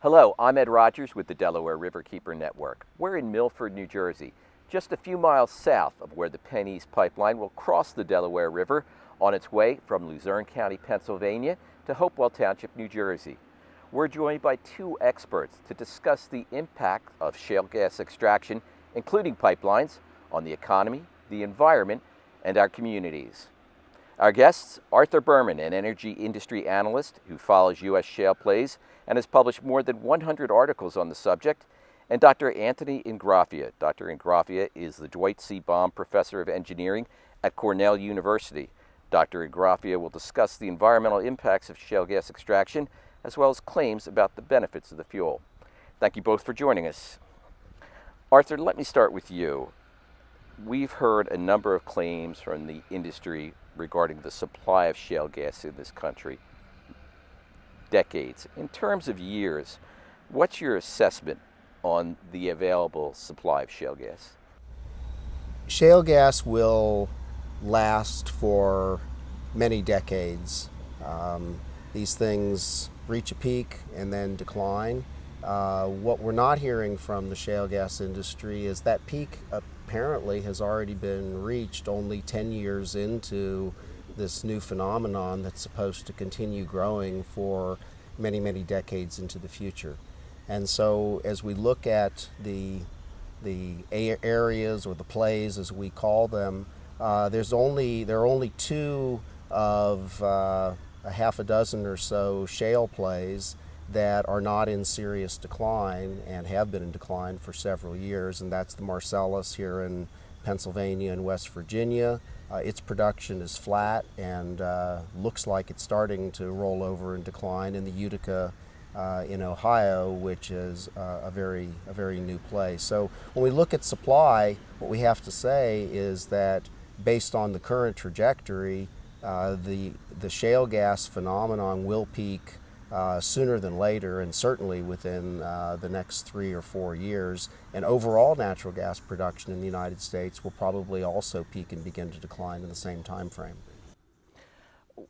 Hello, I'm Ed Rogers with the Delaware Riverkeeper Network. We're in Milford, New Jersey, just a few miles south of where the Penn East pipeline will cross the Delaware River on its way from Luzerne County, Pennsylvania to Hopewell Township, New Jersey. We're joined by two experts to discuss the impact of shale gas extraction, including pipelines, on the economy, the environment, and our communities. Our guests, Arthur Berman, an energy industry analyst who follows U.S. shale plays and has published more than 100 articles on the subject, and Dr. Anthony Ingraffea. Dr. Ingraffea is the Dwight C. Baum Professor of Engineering at Cornell University. Dr. Ingraffea will discuss the environmental impacts of shale gas extraction, as well as claims about the benefits of the fuel. Thank you both for joining us. Arthur, let me start with you. We've heard a number of claims from the industry regarding the supply of shale gas in this country. Decades. In terms of years, what's your assessment on the available supply of shale gas? Shale gas will last for many decades. These things reach a peak and then decline. What we're not hearing from the shale gas industry is that peak apparently has already been reached only 10 years into this new phenomenon that's supposed to continue growing for many, many decades into the future. And so as we look at the areas or the plays as we call them, there are only two of a half a dozen or so shale plays that are not in serious decline and have been in decline for several years, and that's the Marcellus here in Pennsylvania and West Virginia. Its production is flat and looks like it's starting to roll over and decline in the Utica in Ohio, which is a very new play. So when we look at supply, what we have to say is that based on the current trajectory, the shale gas phenomenon will peak sooner than later, and certainly within the next 3 or 4 years. And overall natural gas production in the United States will probably also peak and begin to decline in the same time frame.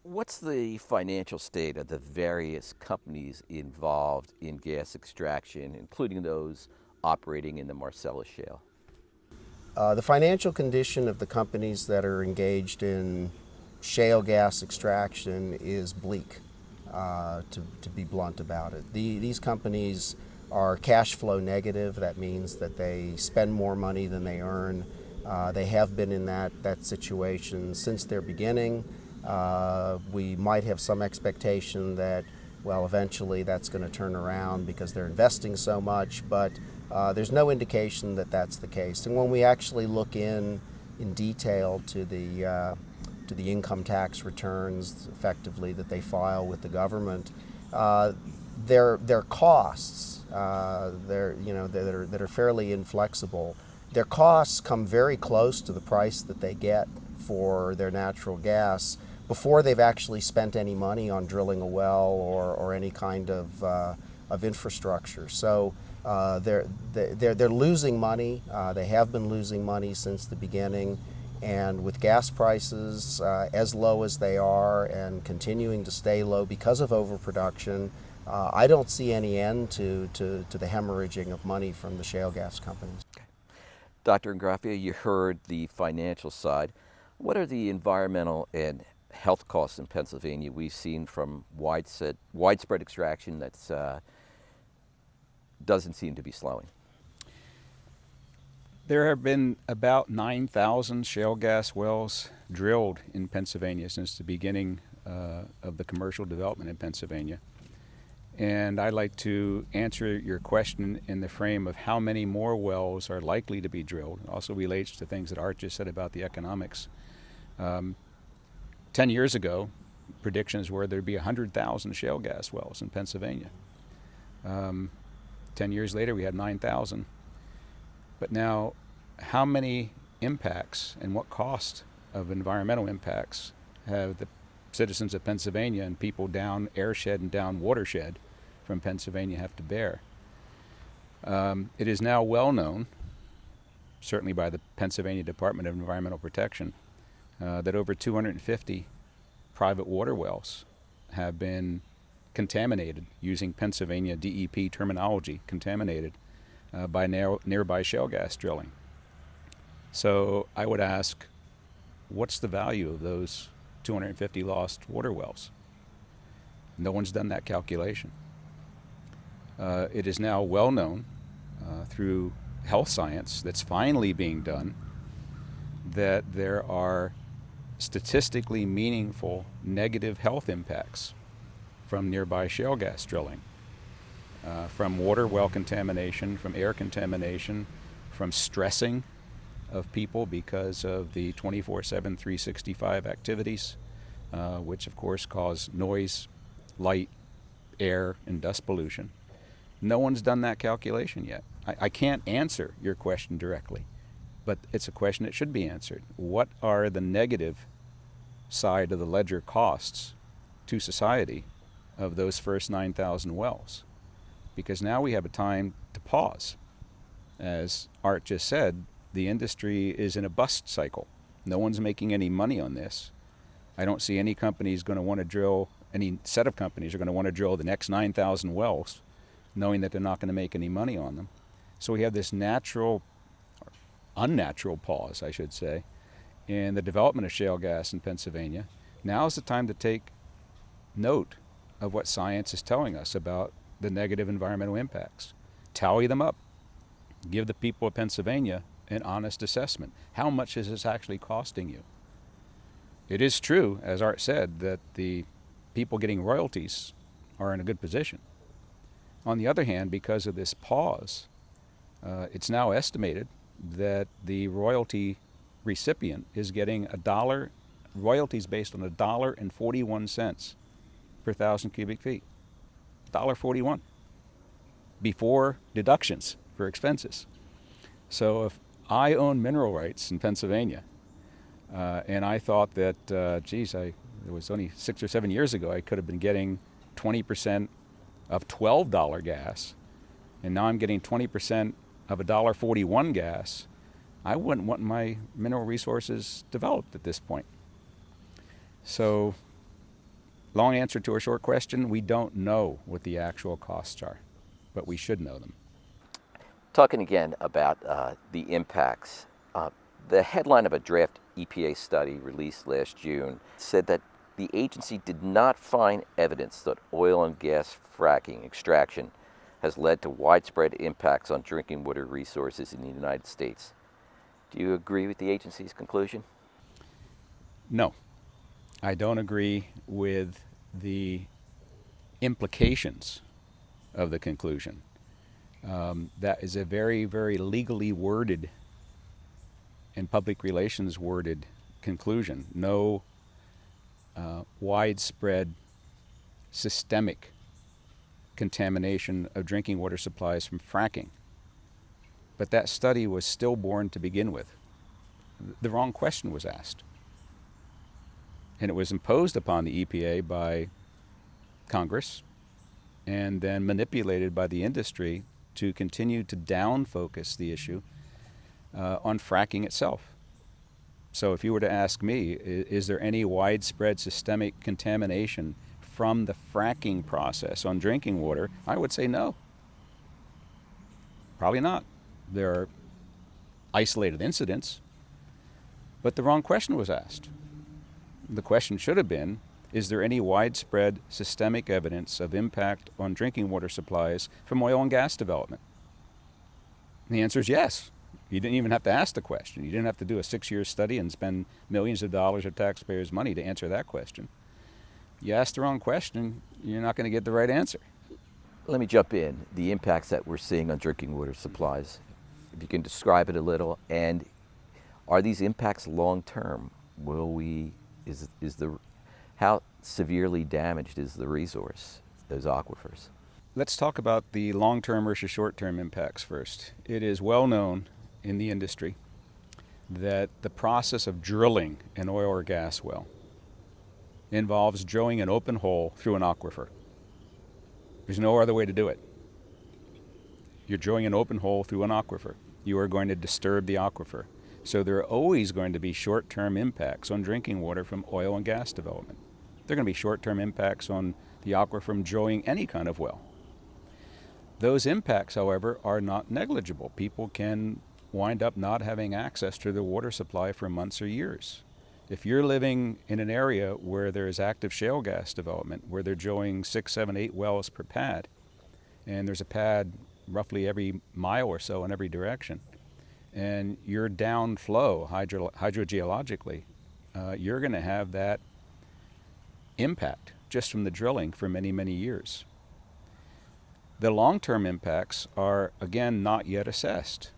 What's the financial state of the various companies involved in gas extraction, including those operating in the Marcellus Shale? The financial condition of the companies that are engaged in shale gas extraction is bleak. To be blunt about it. These companies are cash flow negative. That means that they spend more money than they earn. They have been in that situation since their beginning. We might have some expectation that, well, eventually that's going to turn around because they're investing so much, but there's no indication that that's the case. And when we actually look in detail to the income tax returns effectively that they file with the government, their costs that are fairly inflexible. Their costs come very close to the price that they get for their natural gas before they've actually spent any money on drilling a well or any kind of infrastructure. So they're losing money. They have been losing money since the beginning. And with gas prices as low as they are and continuing to stay low because of overproduction, I don't see any end to the hemorrhaging of money from the shale gas companies. Okay. Dr. Ingraffea, you heard the financial side. What are the environmental and health costs in Pennsylvania we've seen from widespread extraction that doesn't seem to be slowing? There have been about 9,000 shale gas wells drilled in Pennsylvania since the beginning of the commercial development in Pennsylvania. And I'd like to answer your question in the frame of how many more wells are likely to be drilled. It also relates to things that Art just said about the economics. 10 years ago, predictions were there'd be 100,000 shale gas wells in Pennsylvania. 10 years later, we had 9,000. But now, how many impacts and what cost of environmental impacts have the citizens of Pennsylvania and people down airshed and down watershed from Pennsylvania have to bear? It is now well known, certainly by the Pennsylvania Department of Environmental Protection, that over 250 private water wells have been contaminated, using Pennsylvania DEP terminology, contaminated by nearby shale gas drilling. So I would ask, what's the value of those 250 lost water wells? No one's done that calculation. It is now well known through health science that's finally being done that there are statistically meaningful negative health impacts from nearby shale gas drilling, from water well contamination, from air contamination, from stressing of people because of the 24/7, 365 activities, which of course cause noise, light, air, and dust pollution. No one's done that calculation yet. I can't answer your question directly, but it's a question that should be answered. What are the negative side of the ledger costs to society of those first 9,000 wells? Because now we have a time to pause. As Art just said, the industry is in a bust cycle. No one's making any money on this. I don't see any companies going to want to drill, any set of companies are going to want to drill the next 9,000 wells knowing that they're not going to make any money on them. So we have this natural, or unnatural pause, I should say, in the development of shale gas in Pennsylvania. Now is the time to take note of what science is telling us about the negative environmental impacts. Tally them up. Give the people of Pennsylvania an honest assessment. How much is this actually costing you? It is true, as Art said, that the people getting royalties are in a good position. On the other hand, because of this pause, it's now estimated that the royalty recipient is getting royalties based on $1.41 per 1,000 cubic feet. $1.41 before deductions for expenses. So if I own mineral rights in Pennsylvania, and I thought that, it was only 6 or 7 years ago, I could have been getting 20% of $12 gas, and now I'm getting 20% of $1.41 gas, I wouldn't want my mineral resources developed at this point. So, long answer to a short question, we don't know what the actual costs are, but we should know them. Talking again about the impacts, the headline of a draft EPA study released last June said that the agency did not find evidence that oil and gas fracking extraction has led to widespread impacts on drinking water resources in the United States. Do you agree with the agency's conclusion? No, I don't agree with the implications of the conclusion. That is a very, very legally worded and public relations worded conclusion. No widespread systemic contamination of drinking water supplies from fracking. But that study was stillborn to begin with. The wrong question was asked. And it was imposed upon the EPA by Congress and then manipulated by the industry to continue to down-focus the issue on fracking itself. So if you were to ask me, is there any widespread systemic contamination from the fracking process on drinking water, I would say no. Probably not. There are isolated incidents, but the wrong question was asked. The question should have been, is there any widespread systemic evidence of impact on drinking water supplies from oil and gas development? And the answer is yes. You didn't even have to ask the question. You didn't have to do a 6-year study and spend millions of dollars of taxpayers' money to answer that question. You ask the wrong question, you're not going to get the right answer. Let me jump in. The impacts that we're seeing on drinking water supplies, if you can describe it a little, and are these impacts long-term? How severely damaged is the resource, those aquifers? Let's talk about the long-term versus short-term impacts first. It is well known in the industry that the process of drilling an oil or gas well involves drilling an open hole through an aquifer. There's no other way to do it. You're drilling an open hole through an aquifer. You are going to disturb the aquifer. So there are always going to be short-term impacts on drinking water from oil and gas development. There are going to be short-term impacts on the aquifer from drilling any kind of well. Those impacts, however, are not negligible. People can wind up not having access to their water supply for months or years. If you're living in an area where there is active shale gas development, where they're drilling 6, 7, 8 wells per pad, and there's a pad roughly every mile or so in every direction, and you're downflow hydrogeologically, you're going to have that impact just from the drilling for many, many years. The long-term impacts are, again, not yet assessed.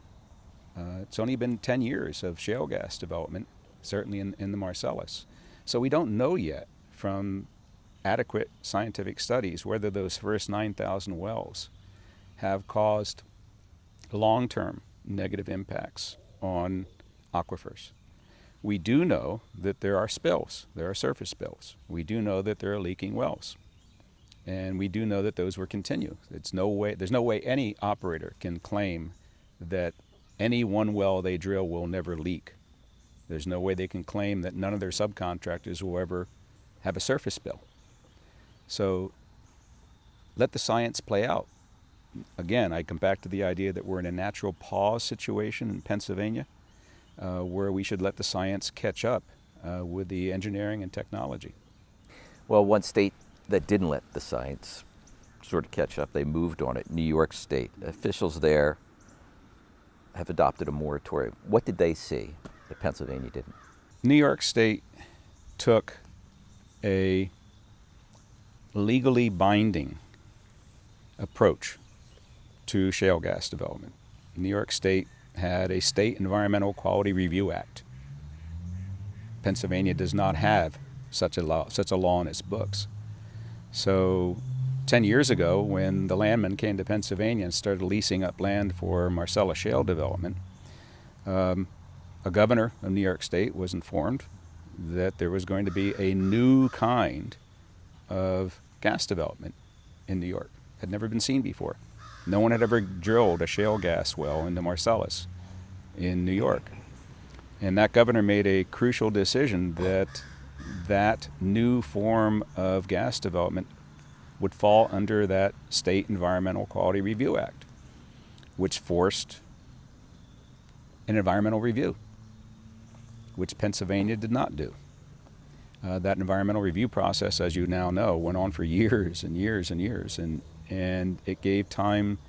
It's only been 10 years of shale gas development, certainly in the Marcellus. So we don't know yet from adequate scientific studies whether those first 9,000 wells have caused long-term negative impacts on aquifers. We do know that there are spills, there are surface spills. We do know that there are leaking wells. And we do know that those will continue. There's no way any operator can claim that any one well they drill will never leak. There's no way they can claim that none of their subcontractors will ever have a surface spill. So let the science play out. Again, I come back to the idea that we're in a natural pause situation in Pennsylvania, where we should let the science catch up with the engineering and technology. Well, one state that didn't let the science sort of catch up, they moved on it, New York State. Officials there have adopted a moratorium. What did they see that Pennsylvania didn't? New York State took a legally binding approach to shale gas development. New York State had a State Environmental Quality Review Act. Pennsylvania does not have such a law in its books. So 10 years ago, when the landmen came to Pennsylvania and started leasing up land for Marcellus shale development, a governor of New York State was informed that there was going to be a new kind of gas development in New York. Had never been seen before. No one had ever drilled a shale gas well in the Marcellus in New York. And that governor made a crucial decision that that new form of gas development would fall under that State Environmental Quality Review Act, which forced an environmental review, which Pennsylvania did not do. That environmental review process, as you now know, went on for years and years and years, and it gave time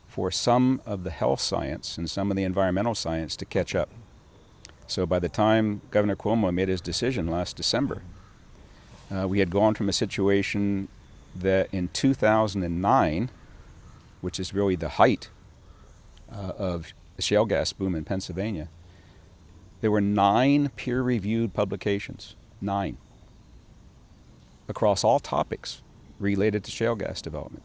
for some of the health science and some of the environmental science to catch up. So by the time Governor Cuomo made his decision last December, we had gone from a situation that in 2009, which is really the height of the shale gas boom in Pennsylvania, there were 9 peer-reviewed publications, 9, across all topics related to shale gas development.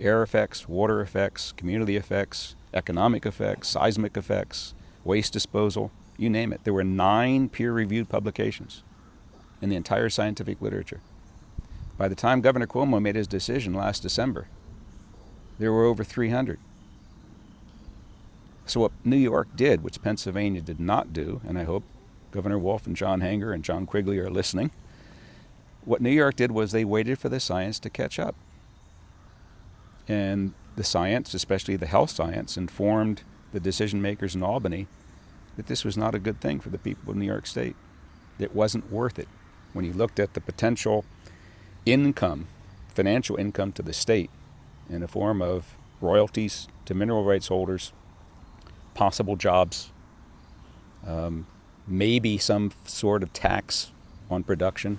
Air effects, water effects, community effects, economic effects, seismic effects, waste disposal, you name it. There were 9 peer-reviewed publications in the entire scientific literature. By the time Governor Cuomo made his decision last December, there were over 300. So what New York did, which Pennsylvania did not do, and I hope Governor Wolf and John Hanger and John Quigley are listening, what New York did was they waited for the science to catch up. And the science, especially the health science, informed the decision makers in Albany that this was not a good thing for the people of New York State. It wasn't worth it. When you looked at the potential income, financial income to the state in the form of royalties to mineral rights holders, possible jobs, maybe some sort of tax on production,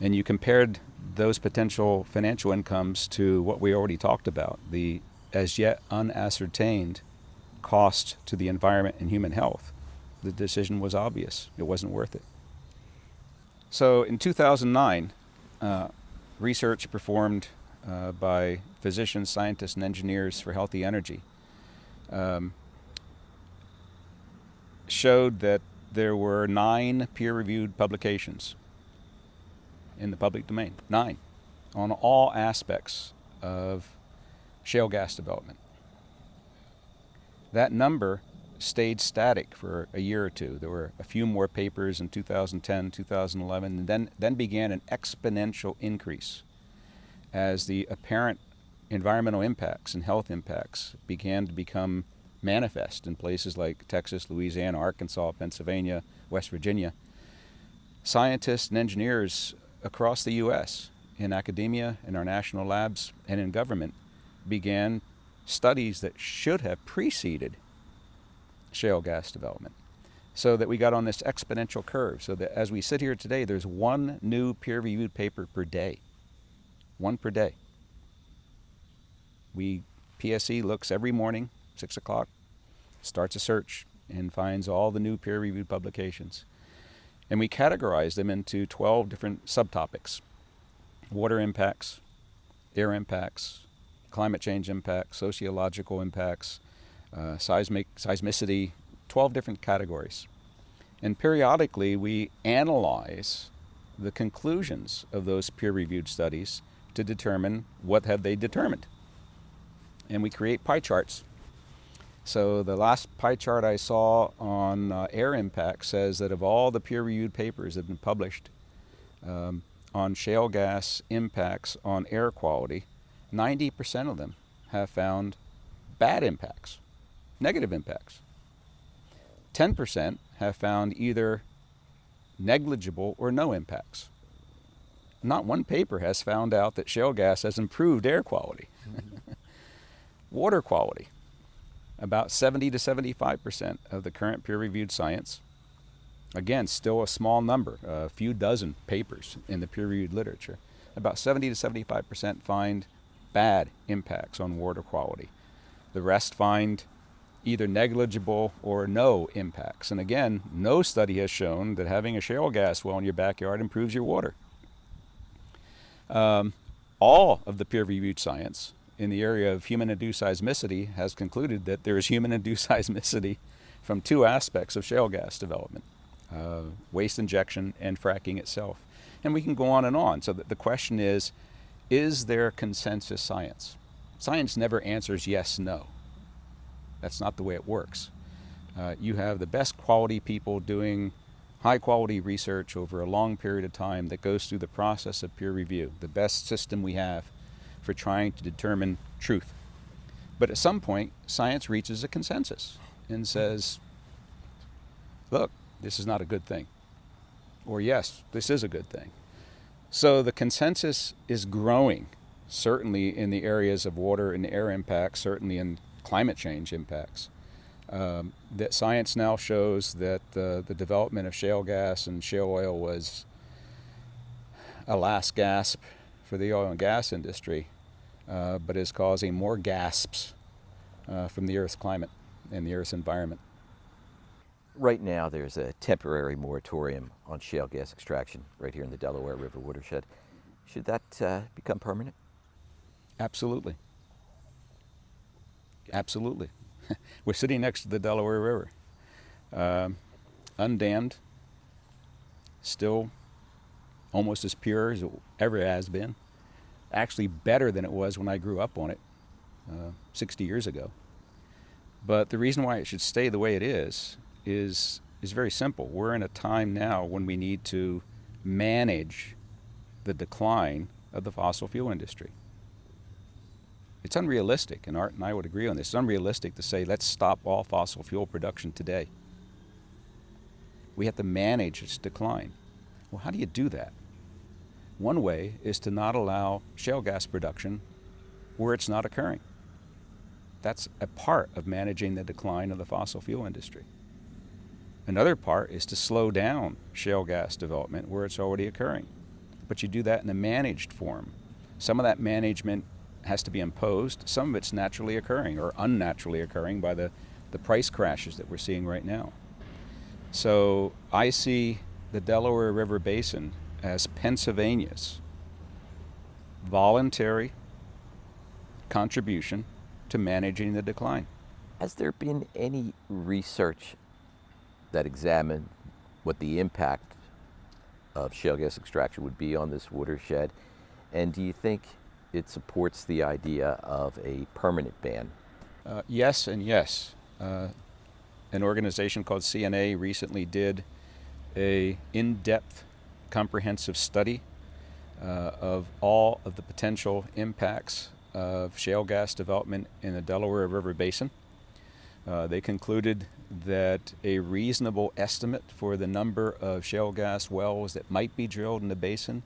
and you compared those potential financial incomes to what we already talked about, the as yet unascertained cost to the environment and human health, the decision was obvious. It wasn't worth it. So in 2009, research performed by physicians, scientists, and engineers for healthy energy showed that there were 9 peer-reviewed publications in the public domain, 9, on all aspects of shale gas development. That number stayed static for a year or two. There were a few more papers in 2010, 2011, and then began an exponential increase as the apparent environmental impacts and health impacts began to become manifest in places like Texas, Louisiana, Arkansas, Pennsylvania, West Virginia. Scientists and engineers across the U.S., in academia, in our national labs, and in government, began studies that should have preceded shale gas development, so that we got on this exponential curve, so that as we sit here today, there's one new peer-reviewed paper per day. One per day. PSE looks every morning, 6 o'clock, starts a search, and finds all the new peer-reviewed publications. And we categorize them into 12 different subtopics: water impacts, air impacts, climate change impacts, sociological impacts, seismicity, 12 different categories. And periodically we analyze the conclusions of those peer-reviewed studies to determine what have they determined. And we create pie charts. So the last pie chart I saw on air impact says that of all the peer-reviewed papers that have been published on shale gas impacts on air quality, 90% of them have found bad impacts, negative impacts. 10% have found either negligible or no impacts. Not one paper has found out that shale gas has improved air quality. Water quality, about 70 to 75% of the current peer-reviewed science. Again, still a small number, a few dozen papers in the peer-reviewed literature. About 70 to 75% find bad impacts on water quality. The rest find either negligible or no impacts. And again, no study has shown that having a shale gas well in your backyard improves your water. All of the peer-reviewed science in the area of human-induced seismicity has concluded that there is human-induced seismicity from two aspects of shale gas development: waste injection and fracking itself. And we can go on and on. So that the question is there consensus science? Science never answers yes, no. That's not the way it works. You have the best quality people doing high quality research over a long period of time that goes through the process of peer review, the best system we have for trying to determine truth. But at some point, science reaches a consensus and says, look, this is not a good thing. Or yes, this is a good thing. So the consensus is growing, certainly in the areas of water and air impacts, certainly in climate change impacts. That science now shows that the development of shale gas and shale oil was a last gasp for the oil and gas industry, but is causing more gasps from the Earth's climate and the Earth's environment. Right now, there's a temporary moratorium on shale gas extraction right here in the Delaware River watershed. Should that become permanent? Absolutely. Absolutely. We're sitting next to the Delaware River. Undammed, still almost as pure as it ever has been. Actually better than it was when I grew up on it 60 years ago. But the reason why it should stay the way it is very simple. We're in a time now when we need to manage the decline of the fossil fuel industry. It's unrealistic, and Art and I would agree on this, it's unrealistic to say let's stop all fossil fuel production today. We have to manage its decline. Well, how do you do that? One way is to not allow shale gas production where it's not occurring. That's a part of managing the decline of the fossil fuel industry. Another part is to slow down shale gas development where it's already occurring. But you do that in a managed form. Some of that management has to be imposed. Some of it's naturally occurring or unnaturally occurring by the price crashes that we're seeing right now. So I see the Delaware River Basin as Pennsylvania's voluntary contribution to managing the decline. Has there been any research that examined what the impact of shale gas extraction would be on this watershed? And do you think it supports the idea of a permanent ban? Yes and yes. an organization called CNA recently did a in-depth comprehensive study of all of the potential impacts of shale gas development in the Delaware River Basin. They concluded that a reasonable estimate for the number of shale gas wells that might be drilled in the basin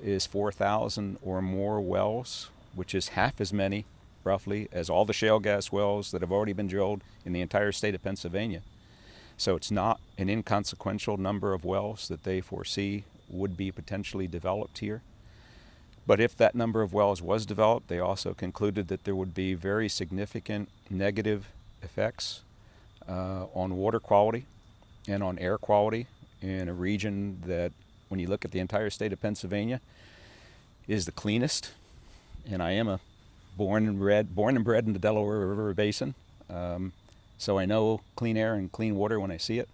is 4,000 or more wells, which is half as many, roughly, as all the shale gas wells that have already been drilled in the entire state of Pennsylvania. So it's not an inconsequential number of wells that they foresee would be potentially developed here. But if that number of wells was developed, they also concluded that there would be very significant negative effects on water quality and on air quality in a region that, when you look at the entire state of Pennsylvania, is the cleanest. And I am born and bred in the Delaware River Basin, so I know clean air and clean water when I see it.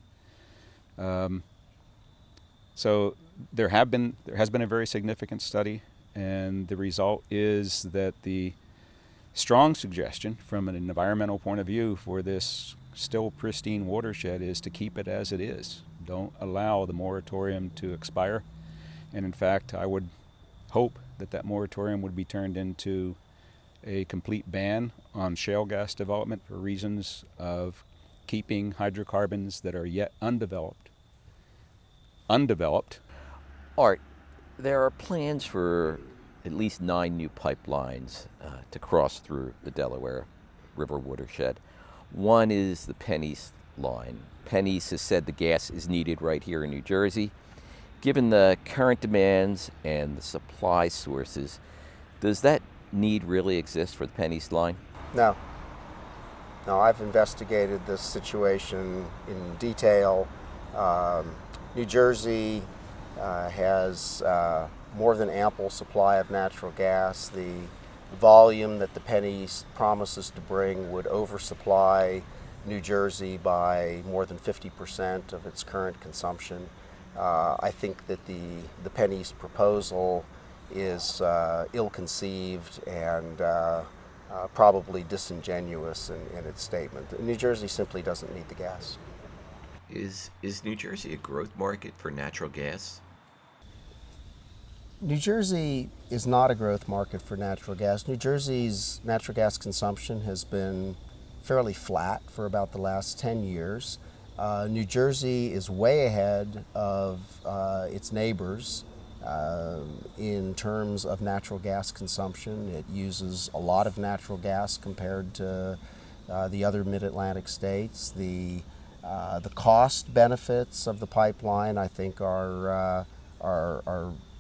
So there has been a very significant study, and the result is that the strong suggestion from an environmental point of view for this still pristine watershed is to keep it as it is. Don't allow the moratorium to expire. And in fact, I would hope that that moratorium would be turned into a complete ban on shale gas development for reasons of keeping hydrocarbons that are yet undeveloped. Art, there are plans for at least 9 new pipelines to cross through the Delaware River watershed. One is the PennEast line. PennEast has said the gas is needed right here in New Jersey. Given the current demands and the supply sources, does that need really exist for the PennEast line? No. No, I've investigated this situation in detail. New Jersey has more than ample supply of natural gas. The volume that the PennEast promises to bring would oversupply New Jersey by more than 50% of its current consumption. I think that the PennEast proposal is ill-conceived and probably disingenuous in its statement. New Jersey simply doesn't need the gas. Is New Jersey a growth market for natural gas? New Jersey is not a growth market for natural gas. New Jersey's natural gas consumption has been fairly flat for about the last 10 years. New Jersey is way ahead of its neighbors in terms of natural gas consumption. It uses a lot of natural gas compared to the other mid-Atlantic states. The cost benefits of the pipeline, I think, are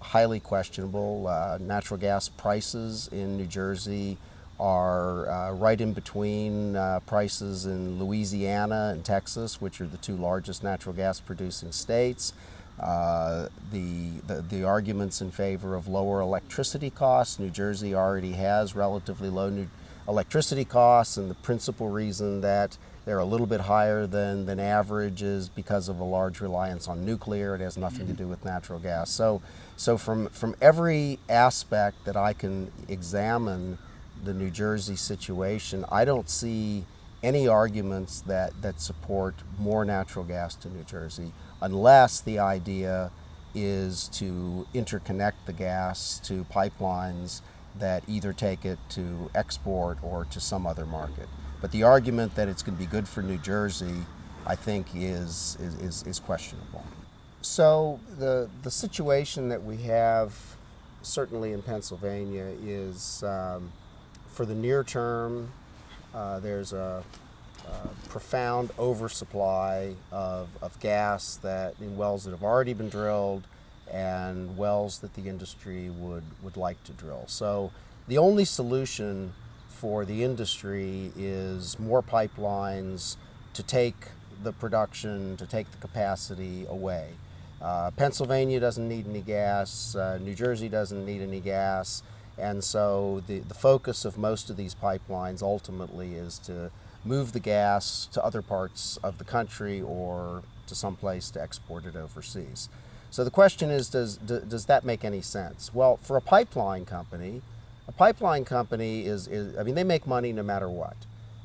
highly questionable. Natural gas prices in New Jersey are right in between prices in Louisiana and Texas, which are the 2 largest natural gas producing states. The arguments in favor of lower electricity costs, New Jersey already has relatively low electricity costs, and the principal reason that they're a little bit higher than average is because of a large reliance on nuclear. It has nothing to do with natural gas. So from every aspect that I can examine the New Jersey situation, I don't see any arguments that support more natural gas to New Jersey, unless the idea is to interconnect the gas to pipelines that either take it to export or to some other market. But the argument that it's going to be good for New Jersey, I think, is questionable. So the situation that we have, certainly in Pennsylvania, is for the near term, there's a profound oversupply of gas that in wells that have already been drilled and wells that the industry would like to drill. So the only solution for the industry is more pipelines to take the production, to take the capacity away. Pennsylvania doesn't need any gas, New Jersey doesn't need any gas, and so the focus of most of these pipelines ultimately is to move the gas to other parts of the country or to some place to export it overseas. So the question is, does that make any sense? Well, for a pipeline company is, I mean, they make money no matter what.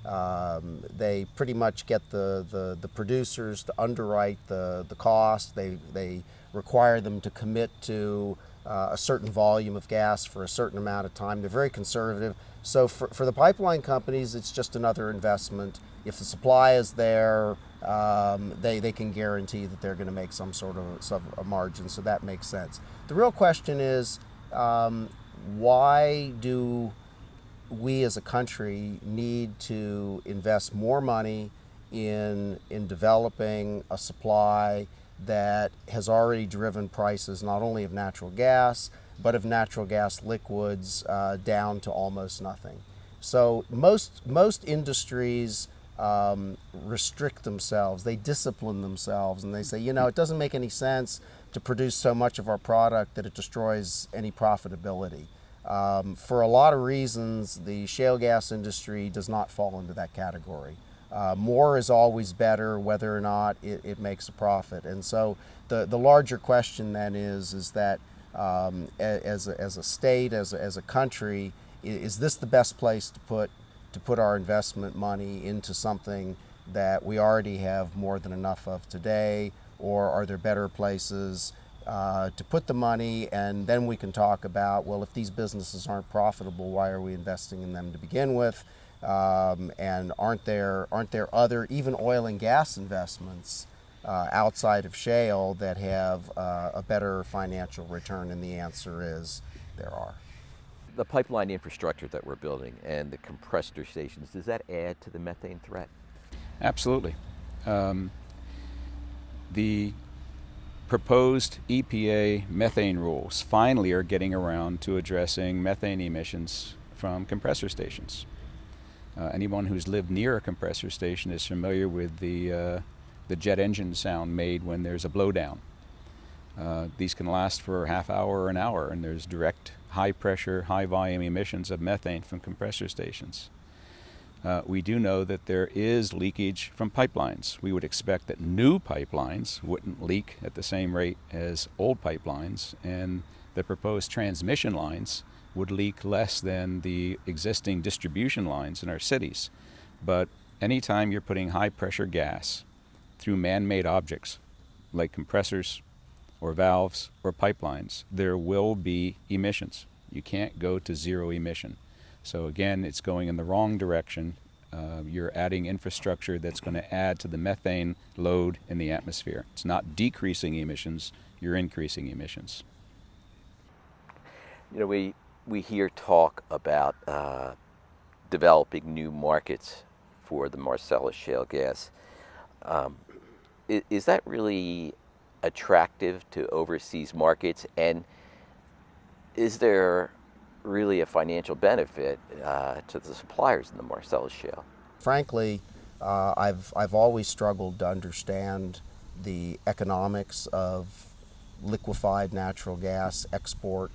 They pretty much get the producers to underwrite the cost. They require them to commit to a certain volume of gas for a certain amount of time. They're very conservative. So for the pipeline companies, it's just another investment. If the supply is there, they can guarantee that they're going to make some sort of a margin, so that makes sense. The real question is, why do we as a country need to invest more money in developing a supply that has already driven prices not only of natural gas, but of natural gas liquids down to almost nothing? So most industries restrict themselves, they discipline themselves, and they say, it doesn't make any sense to produce so much of our product that it destroys any profitability. For a lot of reasons, the shale gas industry does not fall into that category. More is always better, whether or not it makes a profit. And so the larger question then is that as a state, as a country, is this the best place to put our investment money into something that we already have more than enough of today, or are there better places to put the money? And then we can talk about, well, if these businesses aren't profitable, why are we investing in them to begin with? And aren't there other, even oil and gas investments outside of shale that have a better financial return? And the answer is there are. The pipeline infrastructure that we're building and the compressor stations, does that add to the methane threat? Absolutely. The proposed EPA methane rules finally are getting around to addressing methane emissions from compressor stations. Anyone who's lived near a compressor station is familiar with the jet engine sound made when there's a blowdown. These can last for a half hour or an hour, and there's direct high pressure, high volume emissions of methane from compressor stations. We do know that there is leakage from pipelines. We would expect that new pipelines wouldn't leak at the same rate as old pipelines, and the proposed transmission lines would leak less than the existing distribution lines in our cities. But anytime you're putting high pressure gas through man-made objects like compressors or valves or pipelines, there will be emissions. You can't go to zero emission. So again, it's going in the wrong direction. You're adding infrastructure that's going to add to the methane load in the atmosphere. It's not decreasing emissions, you're increasing emissions. We hear talk about developing new markets for the Marcellus shale gas. Is that really attractive to overseas markets, and is there really a financial benefit to the suppliers in the Marcellus shale? Frankly, I've always struggled to understand the economics of liquefied natural gas export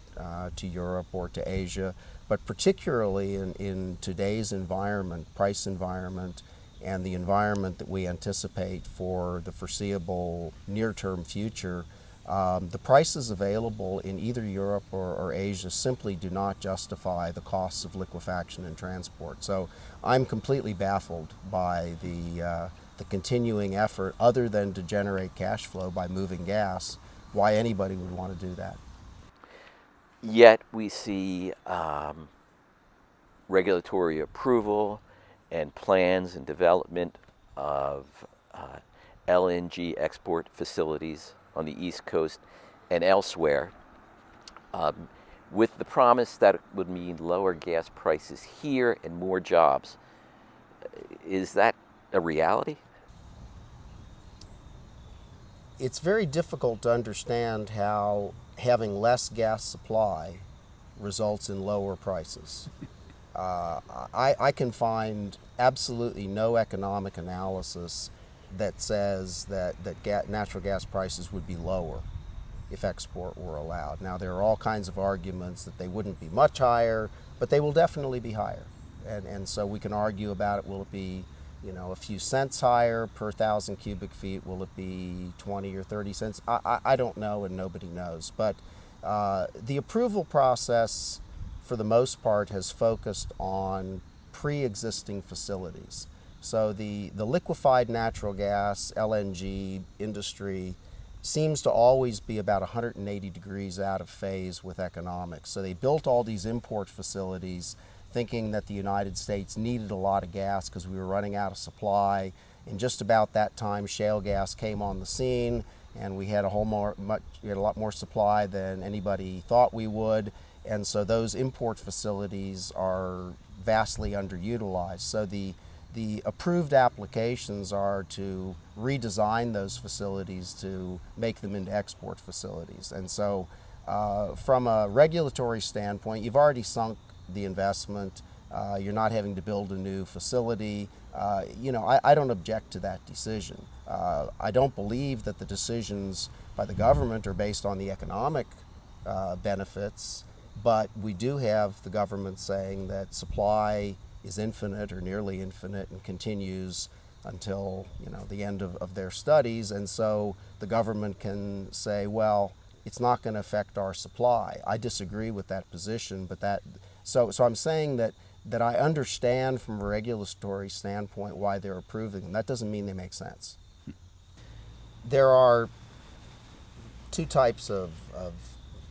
to Europe or to Asia, but particularly in today's environment, price environment, and the environment that we anticipate for the foreseeable near-term future, the prices available in either Europe or Asia simply do not justify the costs of liquefaction and transport. So I'm completely baffled by the continuing effort, other than to generate cash flow by moving gas, why anybody would want to do that. Yet we see regulatory approval and plans and development of LNG export facilities on the East Coast and elsewhere, with the promise that it would mean lower gas prices here and more jobs. Is that a reality? It's very difficult to understand how having less gas supply results in lower prices. I can find absolutely no economic analysis that says that natural gas prices would be lower if export were allowed. Now, there are all kinds of arguments that they wouldn't be much higher, but they will definitely be higher. And so we can argue about it. Will it be a few cents higher per 1,000 cubic feet? Will it be 20 or 30 cents? I don't know, and nobody knows. But the approval process, for the most part, has focused on pre-existing facilities. So the liquefied natural gas, LNG industry seems to always be about 180 degrees out of phase with economics. So they built all these import facilities thinking that the United States needed a lot of gas because we were running out of supply. And just about that time, shale gas came on the scene, and we had a lot more supply than anybody thought we would. And so those import facilities are vastly underutilized. So the approved applications are to redesign those facilities to make them into export facilities. And so from a regulatory standpoint, you've already sunk the investment. You're not having to build a new facility. I don't object to that decision. I don't believe that the decisions by the government are based on the economic benefits, but we do have the government saying that supply is infinite or nearly infinite and continues until the end of their studies. And so the government can say, well, it's not going to affect our supply. I disagree with that position, but so I'm saying that I understand from a regulatory standpoint why they're approving them. That doesn't mean they make sense. There are two types of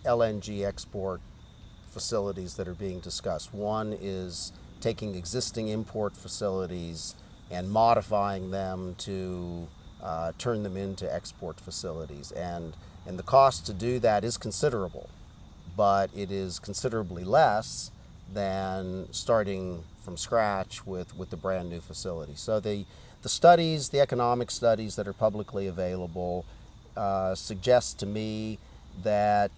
LNG export facilities that are being discussed. One is taking existing import facilities and modifying them to turn them into export facilities. And the cost to do that is considerable, but it is considerably less than starting from scratch with the brand new facility. So the studies, the economic studies that are publicly available suggest to me that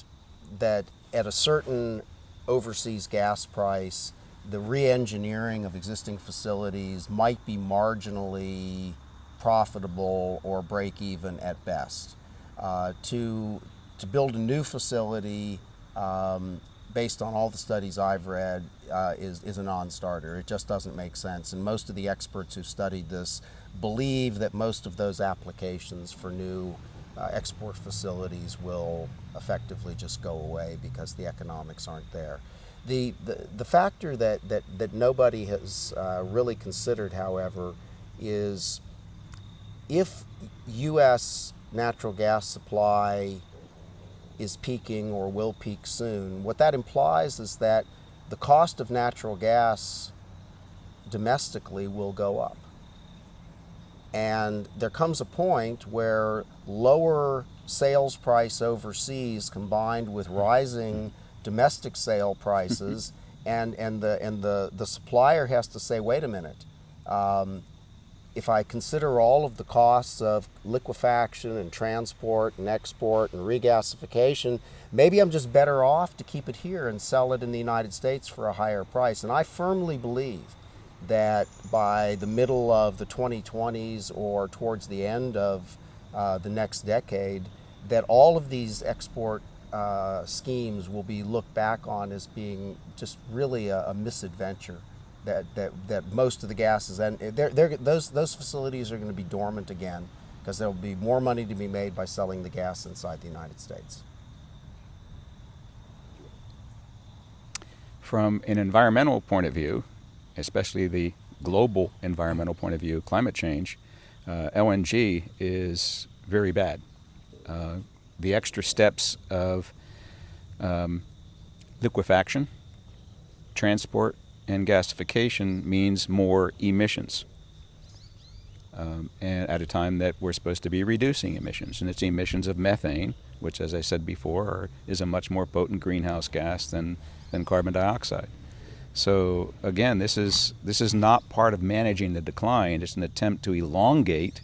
at a certain overseas gas price, the re-engineering of existing facilities might be marginally profitable or break even at best. To build a new facility based on all the studies I've read is a non-starter. It just doesn't make sense. And most of the experts who studied this believe that most of those applications for new export facilities will effectively just go away because the economics aren't there. The factor that nobody has really considered, however, is if U.S. natural gas supply is peaking or will peak soon, what that implies is that the cost of natural gas domestically will go up. And there comes a point where lower sales price overseas combined with rising domestic sale prices and the supplier has to say, wait a minute, if I consider all of the costs of liquefaction and transport and export and regasification, maybe I'm just better off to keep it here and sell it in the United States for a higher price. And I firmly believe that by the middle of the 2020s or towards the end of the next decade, that all of these export schemes will be looked back on as being just really a misadventure. That most of the gases, and those facilities are going to be dormant again because there will be more money to be made by selling the gas inside the United States. From an environmental point of view, especially the global environmental point of view, climate change, LNG is very bad. The extra steps of liquefaction, transport, and gasification means more emissions, and at a time that we're supposed to be reducing emissions. And it's emissions of methane, which, as I said before, is a much more potent greenhouse gas than carbon dioxide. So again, this is not part of managing the decline. It's an attempt to elongate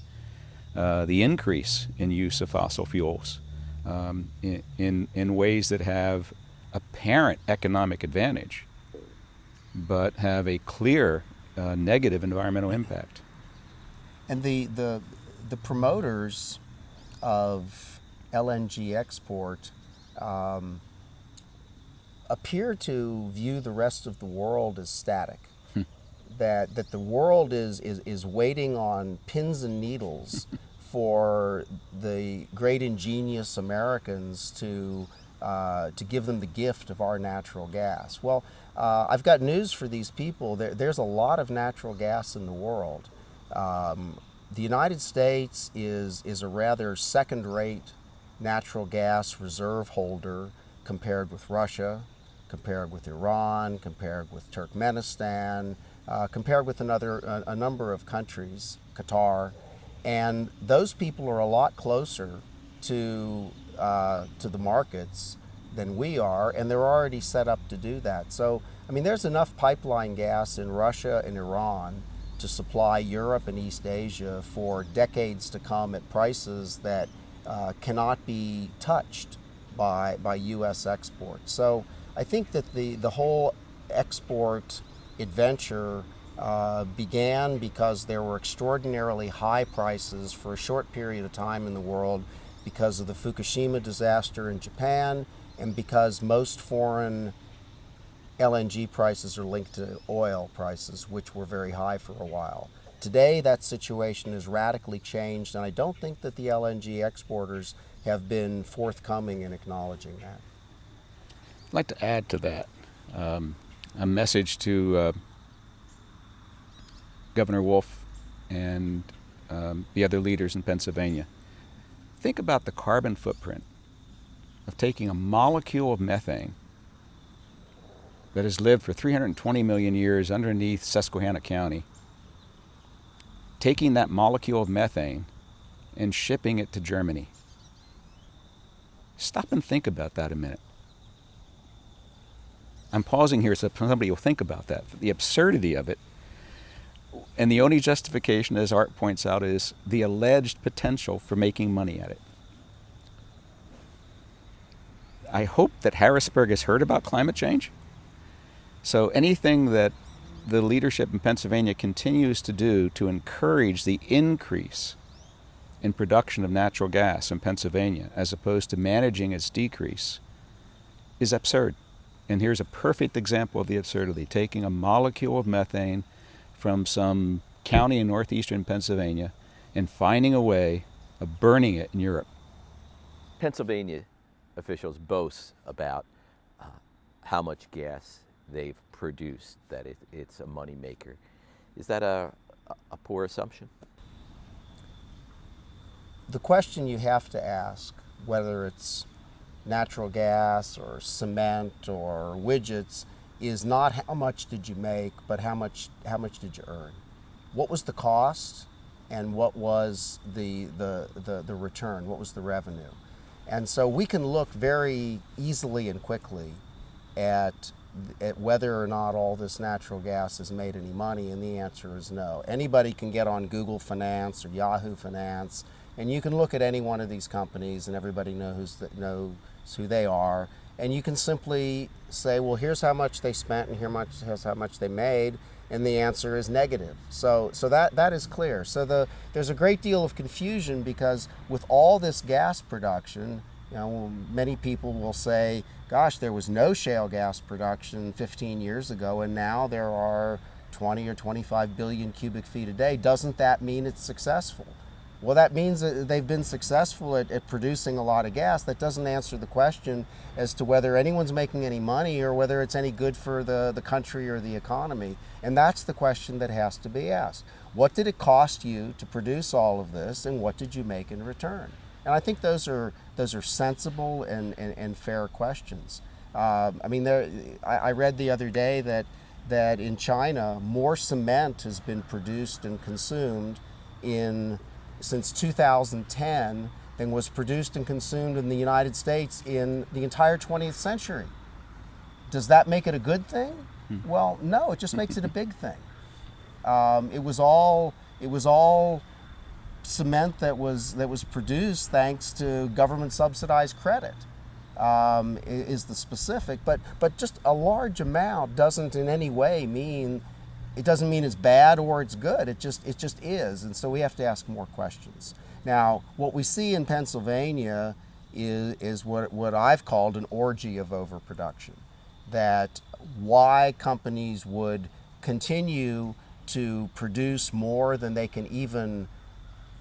the increase in use of fossil fuels in ways that have apparent economic advantage, but have a clear negative environmental impact. And the promoters of LNG export appear to view the rest of the world as static. That the world is waiting on pins and needles for the great ingenious Americans to give them the gift of our natural gas. Well, I've got news for these people. There's a lot of natural gas in the world. The United States is a rather second-rate natural gas reserve holder compared with Russia, compared with Iran, compared with Turkmenistan, compared with a number of countries, Qatar, and those people are a lot closer to the markets than we are, and they're already set up to do that. So, I mean, there's enough pipeline gas in Russia and Iran to supply Europe and East Asia for decades to come at prices that cannot be touched by U.S. exports. So I think that the whole export adventure began because there were extraordinarily high prices for a short period of time in the world because of the Fukushima disaster in Japan, and because most foreign LNG prices are linked to oil prices, which were very high for a while. Today, that situation has radically changed, and I don't think that the LNG exporters have been forthcoming in acknowledging that. I'd like to add to that a message to Governor Wolf and the other leaders in Pennsylvania. Think about the carbon footprint of taking a molecule of methane that has lived for 320 million years underneath Susquehanna County, taking that molecule of methane and shipping it to Germany. Stop and think about that a minute. I'm pausing here so somebody will think about that. The absurdity of it, and the only justification, as Art points out, is the alleged potential for making money at it. I hope that Harrisburg has heard about climate change. So anything that the leadership in Pennsylvania continues to do to encourage the increase in production of natural gas in Pennsylvania, as opposed to managing its decrease, is absurd. And here's a perfect example of the absurdity: taking a molecule of methane from some county in northeastern Pennsylvania and finding a way of burning it in Europe. Pennsylvania officials boast about how much gas they've produced, that it's a moneymaker. Is that a poor assumption? The question you have to ask, whether it's natural gas or cement or widgets, is not how much did you make, but how much did you earn? What was the cost, and what was the return? What was the revenue? And so we can look very easily and quickly at whether or not all this natural gas has made any money, and the answer is no. Anybody can get on Google Finance or Yahoo Finance, and you can look at any one of these companies, and everybody knows who they are, and you can simply say, well, here's how much they spent, and here's how much they made, and the answer is negative. So that is clear. So there's a great deal of confusion, because with all this gas production, many people will say, gosh, there was no shale gas production 15 years ago, and now there are 20 or 25 billion cubic feet a day. Doesn't that mean it's successful? Well, that means that they've been successful at producing a lot of gas. That doesn't answer the question as to whether anyone's making any money or whether it's any good for the country or the economy. And that's the question that has to be asked. What did it cost you to produce all of this, and what did you make in return? And I think those are sensible and fair questions. I read the other day that in China, more cement has been produced and consumed since 2010 than was produced and consumed in the United States in the entire 20th century. Does that make it a good thing? Well, no, it just makes it a big thing. It was all cement that was produced thanks to government subsidized credit, is the specific, but just a large amount doesn't in any way mean it's bad or it's good. It just is, and so we have to ask more questions. Now, what we see in Pennsylvania is what I've called an orgy of overproduction. That why companies would continue to produce more than they can even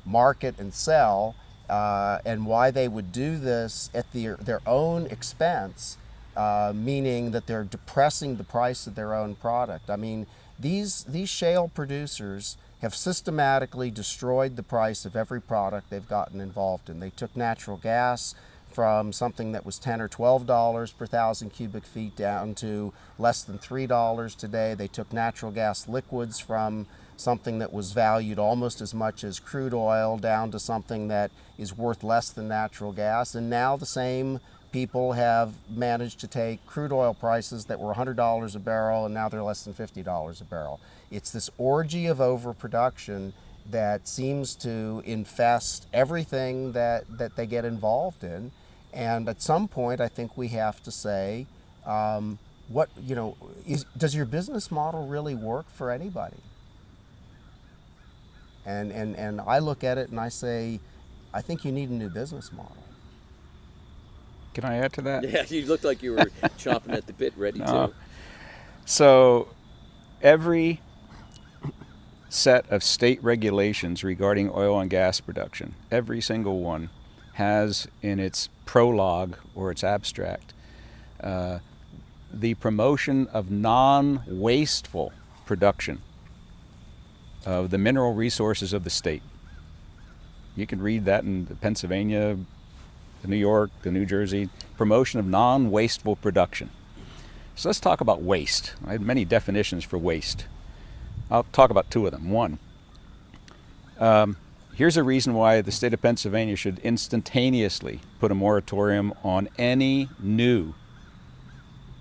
market and sell, and why they would do this at their own expense, meaning that they're depressing the price of their own product. I mean, these shale producers have systematically destroyed the price of every product they've gotten involved in. They took natural gas from something that was $10 or $12 per thousand cubic feet down to less than $3 today. They took natural gas liquids from something that was valued almost as much as crude oil down to something that is worth less than natural gas. And now the same people have managed to take crude oil prices that were $100 a barrel and now they're less than $50 a barrel. It's this orgy of overproduction that seems to infest everything that they get involved in. And at some point, I think we have to say, does your business model really work for anybody? And I look at it and I say, I think you need a new business model. Can I add to that? Yeah, you looked like you were chomping at the bit, ready to. So every set of state regulations regarding oil and gas production, every single one, has in its prologue or its abstract the promotion of non-wasteful production of the mineral resources of the state. You can read that in Pennsylvania, New York, the New Jersey, promotion of non-wasteful production. So let's talk about waste. I had many definitions for waste. I'll talk about two of them. One, here's a reason why the state of Pennsylvania should instantaneously put a moratorium on any new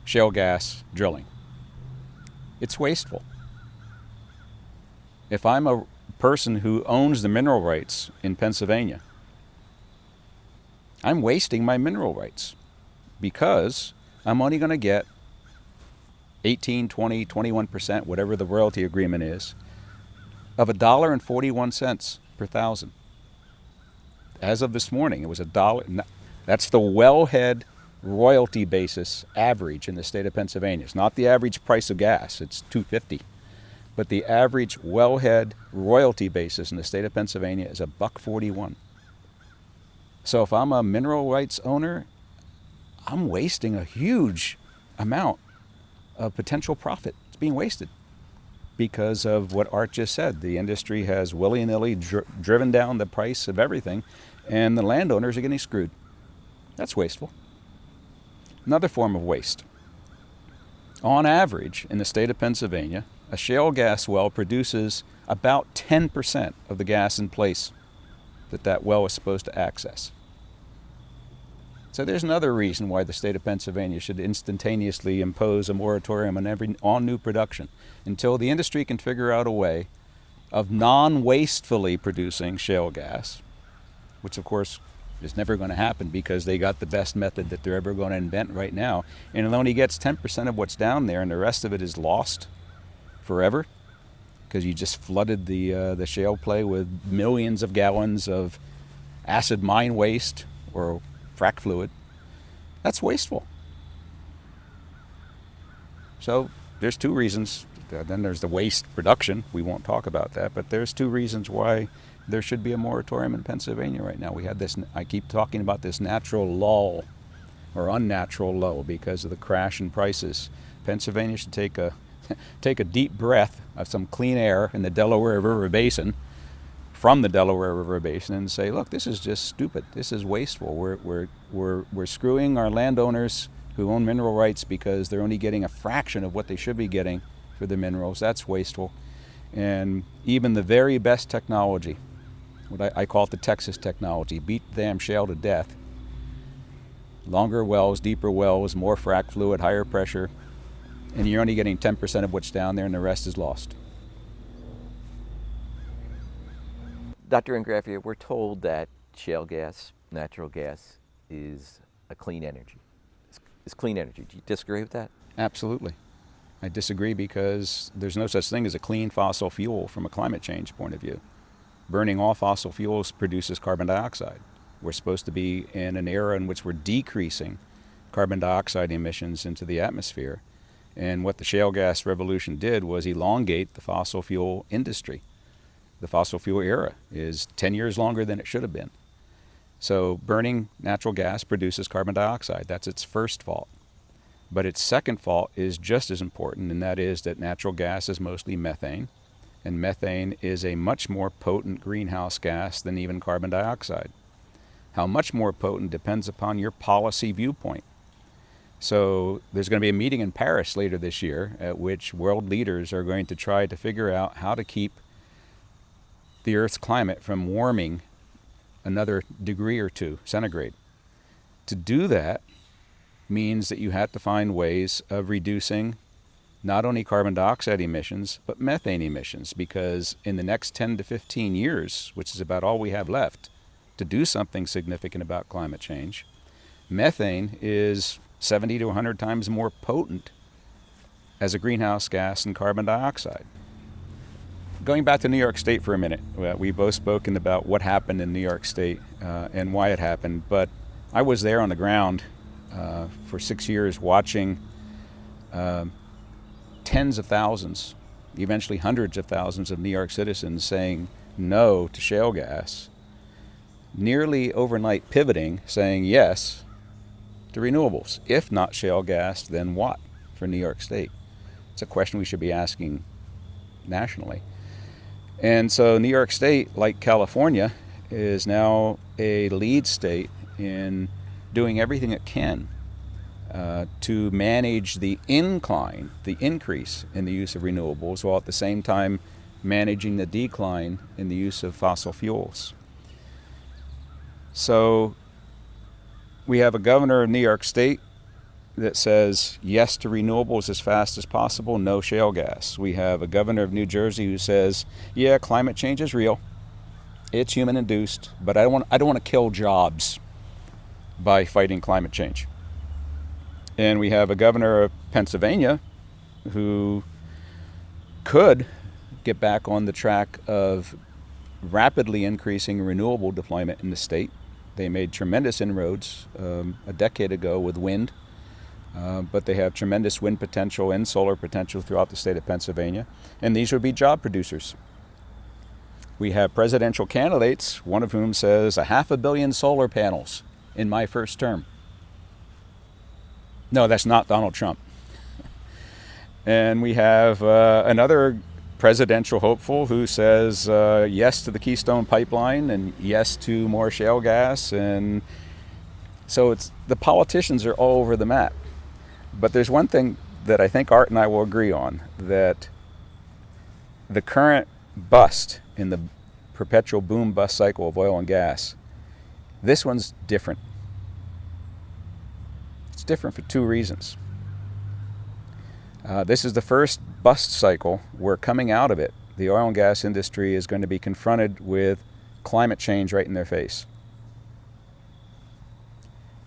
shale gas drilling. It's wasteful. If I'm a person who owns the mineral rights in Pennsylvania, I'm wasting my mineral rights because I'm only going to get 18, 20, 21%, whatever the royalty agreement is, of $1.41 per thousand. As of this morning, it was $1. That's the wellhead royalty basis average in the state of Pennsylvania. It's not the average price of gas, it's $2.50. But the average wellhead royalty basis in the state of Pennsylvania is $1.41. So if I'm a mineral rights owner, I'm wasting a huge amount of potential profit. It's being wasted because of what Art just said. The industry has willy-nilly driven down the price of everything, and the landowners are getting screwed. That's wasteful. Another form of waste. On average, in the state of Pennsylvania, a shale gas well produces about 10% of the gas in place that well is supposed to access. So there's another reason why the state of Pennsylvania should instantaneously impose a moratorium on new production until the industry can figure out a way of non-wastefully producing shale gas, which of course is never going to happen because they got the best method that they're ever going to invent right now, and it only gets 10% of what's down there, and the rest of it is lost forever because you just flooded the shale play with millions of gallons of acid mine waste or frac fluid. That's wasteful. So there's two reasons. Then there's the waste production. We won't talk about that, but there's two reasons why there should be a moratorium in Pennsylvania right now. We had this, I keep talking about this natural lull or unnatural low because of the crash in prices. Pennsylvania should take a deep breath of some clean air in the Delaware River Basin, from the Delaware River Basin, and say, look, this is just stupid. This is wasteful. We're screwing our landowners who own mineral rights because they're only getting a fraction of what they should be getting for the minerals. That's wasteful. And even the very best technology, what I call it the Texas technology, beat the damn shale to death. Longer wells, deeper wells, more frac fluid, higher pressure, and you're only getting 10% of what's down there and the rest is lost. Dr. Ingraffea, we're told that shale gas, natural gas, is a clean energy. It's clean energy. Do you disagree with that? Absolutely. I disagree because there's no such thing as a clean fossil fuel from a climate change point of view. Burning all fossil fuels produces carbon dioxide. We're supposed to be in an era in which we're decreasing carbon dioxide emissions into the atmosphere. And what the shale gas revolution did was elongate the fossil fuel industry. The fossil fuel era is 10 years longer than it should have been. So burning natural gas produces carbon dioxide. That's its first fault. But its second fault is just as important, and that is that natural gas is mostly methane, and methane is a much more potent greenhouse gas than even carbon dioxide. How much more potent depends upon your policy viewpoint. So there's going to be a meeting in Paris later this year at which world leaders are going to try to figure out how to keep the Earth's climate from warming another degree or two centigrade. To do that means that you have to find ways of reducing not only carbon dioxide emissions, but methane emissions, because in the next 10 to 15 years, which is about all we have left to do something significant about climate change, methane is 70 to 100 times more potent as a greenhouse gas than carbon dioxide. Going back to New York State for a minute, we've both spoken about what happened in New York State and why it happened, but I was there on the ground for 6 years watching tens of thousands, eventually hundreds of thousands of New York citizens saying no to shale gas, nearly overnight pivoting, saying yes to renewables. If not shale gas, then what for New York State? It's a question we should be asking nationally. And so New York State, like California, is now a lead state in doing everything it can to manage the increase in the use of renewables, while at the same time managing the decline in the use of fossil fuels. So we have a governor of New York State that says yes to renewables as fast as possible, no shale gas. We have a governor of New Jersey who says, yeah, climate change is real, it's human induced, but I don't want to kill jobs by fighting climate change. And we have a governor of Pennsylvania who could get back on the track of rapidly increasing renewable deployment in the state. They made tremendous inroads a decade ago with wind, but they have tremendous wind potential and solar potential throughout the state of Pennsylvania, and these would be job producers. We have presidential candidates, one of whom says 500 million solar panels in my first term. No, that's not Donald Trump. And we have another presidential hopeful who says yes to the Keystone Pipeline and yes to more shale gas. And so the politicians are all over the map. But there's one thing that I think Art and I will agree on, that the current bust in the perpetual boom-bust cycle of oil and gas, this one's different. It's different for two reasons. This is the first bust cycle where, coming out of it, the oil and gas industry is going to be confronted with climate change right in their face.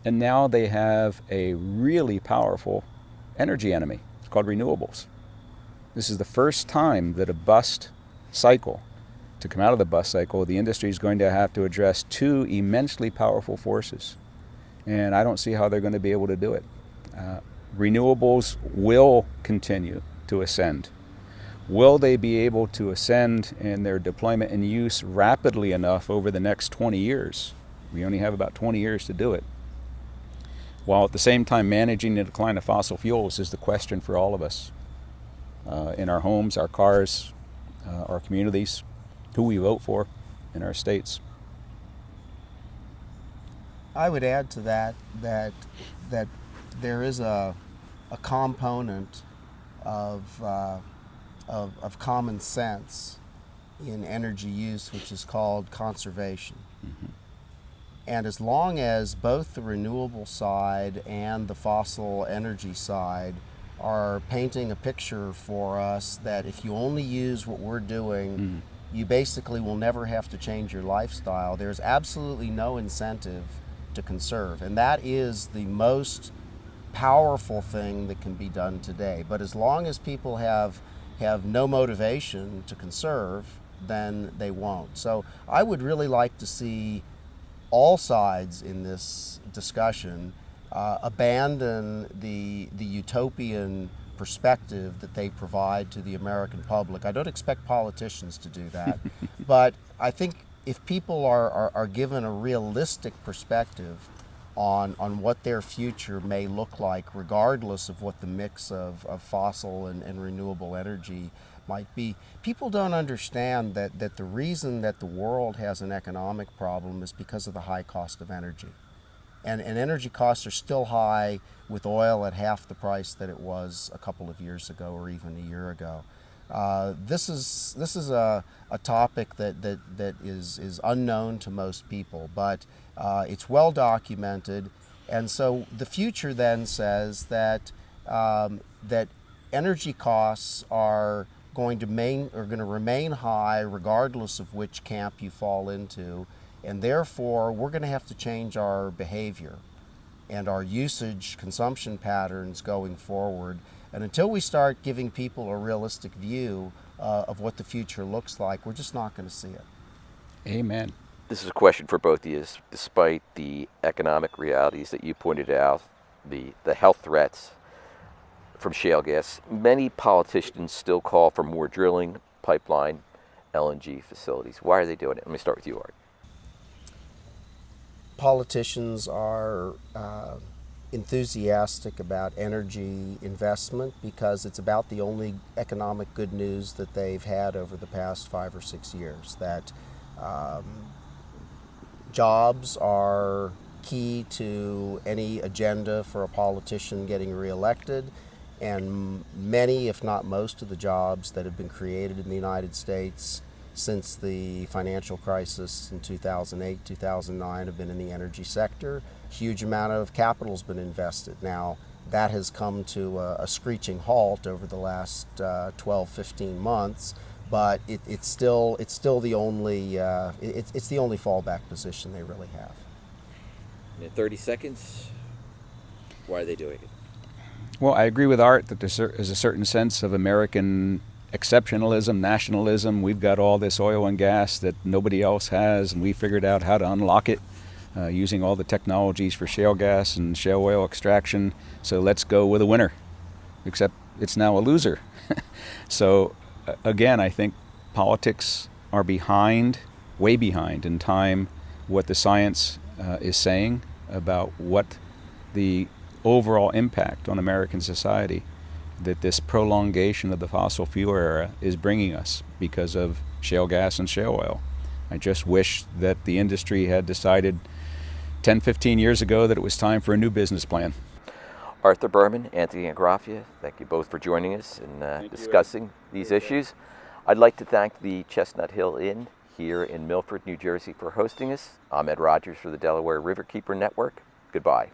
And now they have a really powerful energy enemy. It's called renewables. This is the first time that a bust cycle, to come out of the bust cycle, the industry is going to have to address two immensely powerful forces. And I don't see how they're going to be able to do it. Renewables will continue to ascend. Will they be able to ascend in their deployment and use rapidly enough over the next 20 years? We only have about 20 years to do it. While at the same time managing the decline of fossil fuels is the question for all of us. In our homes, our cars, our communities, who we vote for in our states. I would add to that there is a component of common sense in energy use, which is called conservation. Mm-hmm. And as long as both the renewable side and the fossil energy side are painting a picture for us that if you only use what we're doing, you basically will never have to change your lifestyle, there's absolutely no incentive to conserve. And that is the most powerful thing that can be done today. But as long as people have no motivation to conserve, then they won't. So I would really like to see all sides in this discussion abandon the utopian perspective that they provide to the American public. I don't expect politicians to do that, but I think if people are given a realistic perspective on what their future may look like, regardless of what the mix of fossil and renewable energy might be. People don't understand that the reason that the world has an economic problem is because of the high cost of energy. And energy costs are still high with oil at half the price that it was a couple of years ago or even a year ago. This is a topic that is unknown to most people, but it's well documented, and so the future then says that that energy costs are going to remain high regardless of which camp you fall into, and therefore we're going to have to change our behavior and our usage consumption patterns going forward. And until we start giving people a realistic view of what the future looks like, we're just not going to see it. Amen. This is a question for both of you. Despite the economic realities that you pointed out, the health threats from shale gas, many politicians still call for more drilling, pipeline, LNG facilities. Why are they doing it? Let me start with you, Art. Politicians are enthusiastic about energy investment because it's about the only economic good news that they've had over the past 5 or 6 years. That jobs are key to any agenda for a politician getting reelected, and many, if not most, of the jobs that have been created in the United States since the financial crisis in 2008, 2009 have been in the energy sector. Huge amount of capital has been invested. Now, that has come to a screeching halt over the last 12, 15 months, but it's still the only it's the only fallback position they really have. In 30 seconds, why are they doing it? Well, I agree with Art that there is a certain sense of American exceptionalism, nationalism. We've got all this oil and gas that nobody else has, and we figured out how to unlock it using all the technologies for shale gas and shale oil extraction. So let's go with a winner, except it's now a loser. So again, I think politics are behind, way behind in time, what the science is saying about what the overall impact on American society that this prolongation of the fossil fuel era is bringing us because of shale gas and shale oil. I just wish that the industry had decided 10, 15 years ago that it was time for a new business plan. Arthur Berman, Anthony Ingraffea, thank you both for joining us and discussing these issues. I'd like to thank the Chestnut Hill Inn here in Milford, New Jersey for hosting us. I'm Ed Rogers for the Delaware Riverkeeper Network. Goodbye.